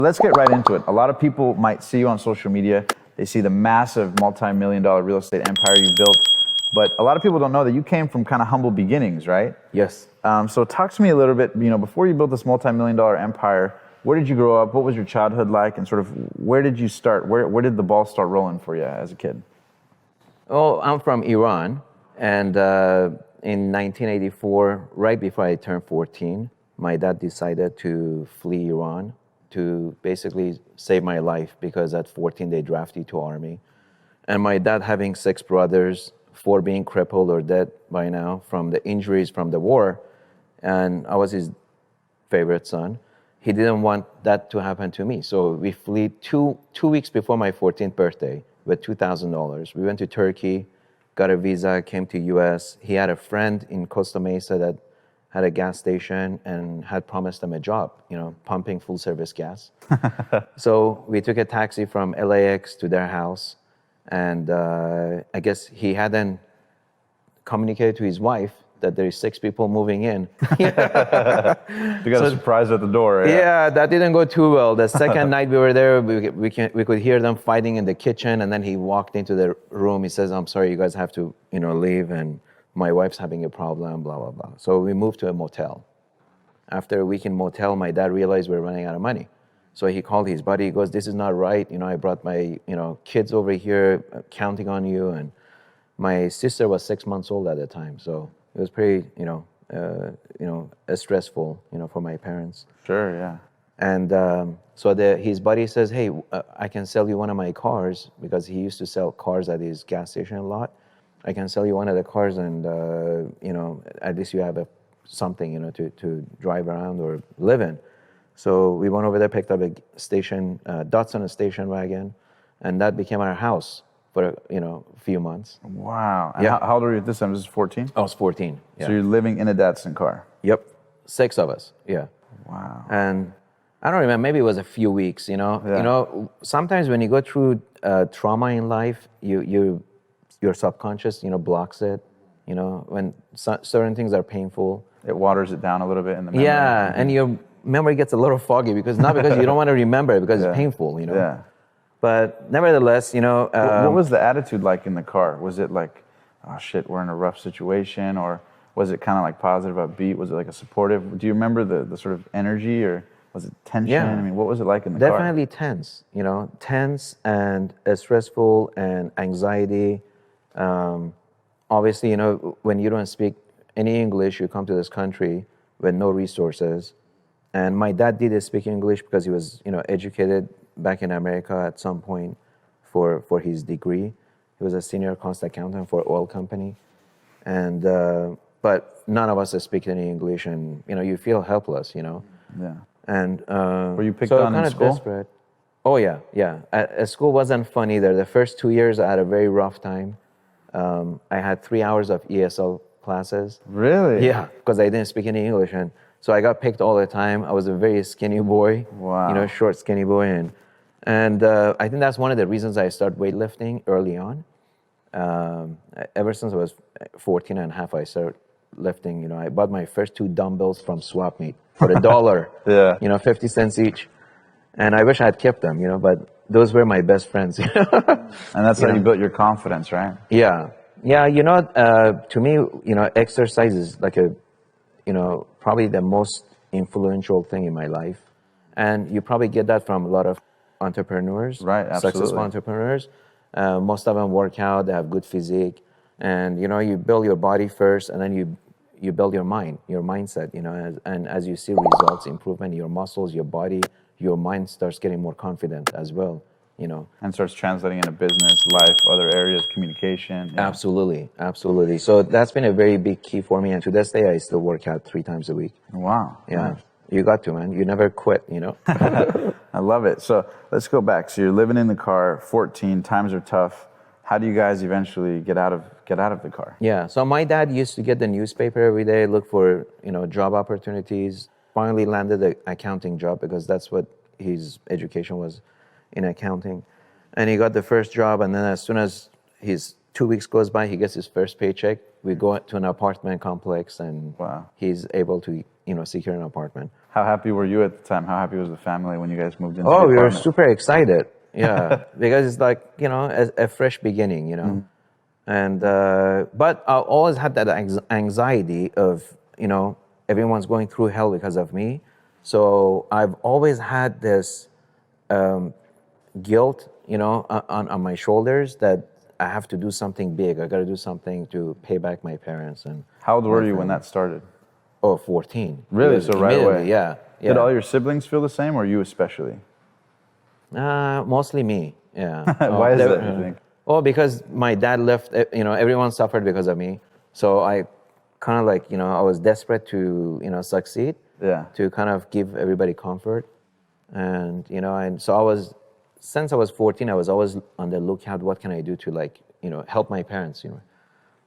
Let's get right into it. A lot of people might see you on social media. They see the massive multi-million-dollar real estate empire you built. But a lot of people don't know that you came from kind of humble beginnings, right? Yes. So talk to me a little bit, before you built this multi-million-dollar empire, where did you grow up? What was your childhood like? And sort of where did you start? Where did the ball start rolling for you as a kid? Oh, I'm from Iran. And in 1984, right before I turned 14, my dad decided to flee Iran to basically save my life, because at 14 they drafted you to army. And my dad, having 6 brothers, 4 being crippled or dead by now from the injuries from the war, and I was his favorite son, he didn't want that to happen to me. So we fled two weeks before my 14th birthday with $2,000. We went to Turkey, got a visa, came to US. He had a friend in Costa Mesa that had a gas station and had promised them a job, pumping full service gas. So we took a taxi from LAX to their house. And I guess he hadn't communicated to his wife that there is 6 people moving in. You got a surprise at the door. Yeah, that didn't go too well. The second night we were there, we could hear them fighting in the kitchen, and then he walked into the room. He says, "I'm sorry, you guys have to, leave, and my wife's having a problem, blah, blah, blah." So we moved to a motel. After a week in motel, my dad realized we were running out of money. So he called his buddy. He goes, "This is not right. I brought my, kids over here, counting on you." And my sister was 6 months old at the time, so it was pretty, stressful, for my parents. Sure, yeah. And so his buddy says, "Hey, I can sell you one of my cars," because he used to sell cars at his gas station a lot. "I can sell you one of the cars, and at least you have something, to drive around or live in." So we went over there, picked up a Datsun station wagon, and that became our house for a few months. Wow. And Yeah. how old were you at this time? This is 14? I was 14. Yeah. So you're living in a Datsun car? Yep, 6 of us. Yeah. Wow. And I don't remember. Maybe it was a few weeks. Yeah. Sometimes when you go through trauma in life, your subconscious, blocks it. When certain things are painful, It waters it down a little bit in the memory. Yeah, and your memory gets a little foggy, not because you don't want to remember it, because Yeah. it's painful, Yeah. But nevertheless, What was the attitude like in the car? Was it like, "Oh shit, we're in a rough situation," or was it kind of like positive, upbeat? Was it like a supportive? Do you remember the sort of energy, or was it tension? Yeah. I mean, what was it like in the car? Definitely tense, tense and stressful and anxiety. Obviously, when you don't speak any English, you come to this country with no resources. And my dad did speak English because he was, educated back in America at some point for his degree. He was a senior cost accountant for an oil company. And, but none of us speak any English, and, you feel helpless, Yeah. And Were you picked so on in kind of school? desperate. Oh yeah, yeah. School wasn't fun either. The first 2 years I had a very rough time. I had 3 hours of ESL classes. Really? Yeah, because I didn't speak any English, and so I got picked all the time. I was a very skinny boy. Wow. Short, skinny boy, and I think that's one of the reasons I started weightlifting early on. Ever since I was 14 and a half, I started lifting. I bought my first 2 dumbbells from Swap Meet for $1. Yeah. 50 cents each. And I wish I had kept them, but those were my best friends. And that's how you built your confidence, right? Yeah. Yeah, to me, exercise is like probably the most influential thing in my life. And you probably get that from a lot of entrepreneurs. Right, absolutely. Successful entrepreneurs. Most of them work out, they have good physique. And, you build your body first, and then you build your mind, your mindset, and as you see results, improvement in your muscles, your body, your mind starts getting more confident as well, And starts translating into business, life, other areas, communication. Yeah. Absolutely, absolutely. So that's been a very big key for me, and to this day, I still work out 3 times a week. Wow. Yeah, Nice. you got to, man. You never quit, I love it. So let's go back. So you're living in the car, 14, times are tough. How do you guys eventually get out of the car? Yeah, so my dad used to get the newspaper every day, look for, job opportunities. Finally landed an accounting job because that's what his education was, in accounting. And he got the first job, and then as soon as his 2 weeks goes by, he gets his first paycheck. We go to an apartment complex, and Wow. he's able to, secure an apartment. How happy were you at the time? How happy was the family when you guys moved into the Oh, we were apartment? super excited. Yeah, because it's like, a fresh beginning, And, but I always had that anxiety of, everyone's going through hell because of me. So I've always had this guilt, on my shoulders that I have to do something big. I got to do something to pay back my parents. And How old were you when that started? Oh, 14. Really? Because So right away? immediately, yeah. Did all your siblings feel the same, or you especially? Mostly me, yeah. Why is that, you think? Well, because my dad left, everyone suffered because of me. So I kind of like, I was desperate to, succeed. Yeah. To kind of give everybody comfort. And, and so since I was 14, I was always on the lookout, what can I do to like, help my parents,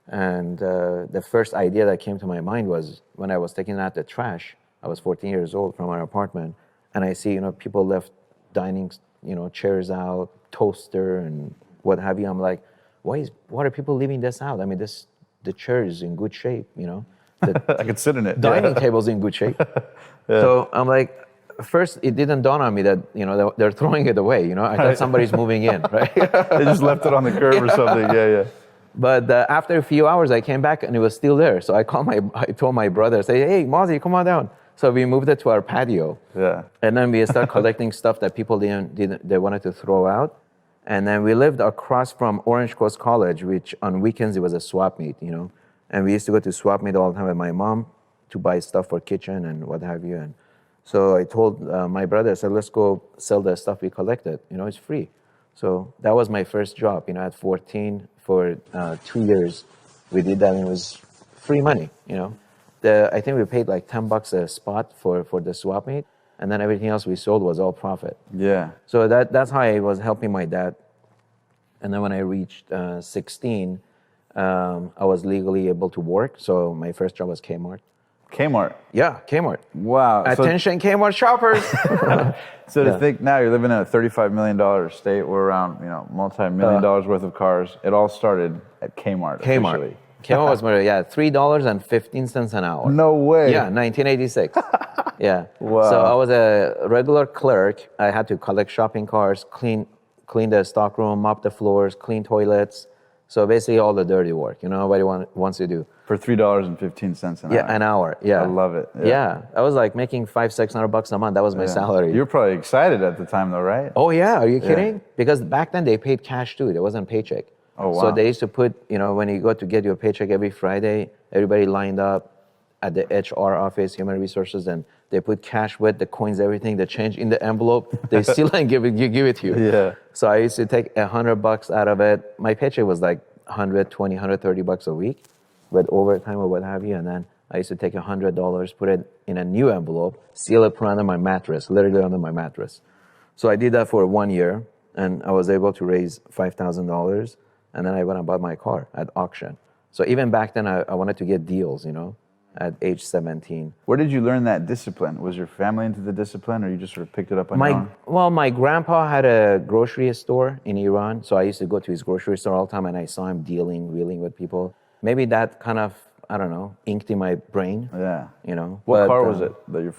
And the first idea that came to my mind was when I was taking out the trash. I was 14 years old from our apartment, and I see, people left dining, chairs out, toaster and what have you. I'm like, why are people leaving this out? I mean, the chair is in good shape, I could sit in it. Dining table's in good shape. So I'm like, first it didn't dawn on me that they're throwing it away. I thought somebody's moving in, right? They just left it on the curb or something. Yeah. But after a few hours, I came back and it was still there. So I told my brother, say, hey, Mozzie, come on down. So we moved it to our patio. Yeah. And then we started collecting stuff that people they wanted to throw out. And then we lived across from Orange Coast College, which on weekends it was a swap meet, And we used to go to swap meet all the time with my mom to buy stuff for kitchen and what have you. And so I told my brother, I said, let's go sell the stuff we collected. It's free. So that was my first job. At 14 for 2 years, we did that, and it was free money. I think we paid like $10 a spot for the swap meet, and then everything else we sold was all profit. Yeah. So that's how I was helping my dad. And then when I reached 16, I was legally able to work. So my first job was Kmart. Kmart. Yeah, Kmart. Wow. Attention, Kmart shoppers. So to think now you're living in a $35 million estate. We're around, multi-million dollars worth of cars. It all started at Kmart. Kmart. Officially. Kmart was $3.15 an hour. No way. Yeah, 1986. Yeah. Wow. So I was a regular clerk. I had to collect shopping carts, clean the stockroom, mop the floors, clean toilets. So basically all the dirty work, nobody wants to do. For $3.15 an hour. Yeah, an hour. Yeah. I love it. Yeah. I was like making $500-600 a month. That was my salary. You were probably excited at the time though, right? Oh yeah, are you kidding? Because back then they paid cash too. There wasn't paycheck. Oh wow. So they used to put, when you go to get your paycheck every Friday, everybody lined up at the HR office, human resources, and they put cash with the coins, everything, the change in the envelope. They seal and give it to you. Yeah. So I used to take $100 out of it. My paycheck was like $120, $130 a week with overtime or what have you. And then I used to take $100, put it in a new envelope, seal it, put it under my mattress, literally under my mattress. So I did that for 1 year, and I was able to raise $5,000. And then I went and bought my car at auction. So even back then, I wanted to get deals, at age 17. Where did you learn that discipline? Was your family into the discipline, or you just sort of picked it up on your own? Well, my grandpa had a grocery store in Iran, so I used to go to his grocery store all the time, and I saw him wheeling with people. Maybe that kind of, I don't know, inked in my brain. Yeah. What What car was it that your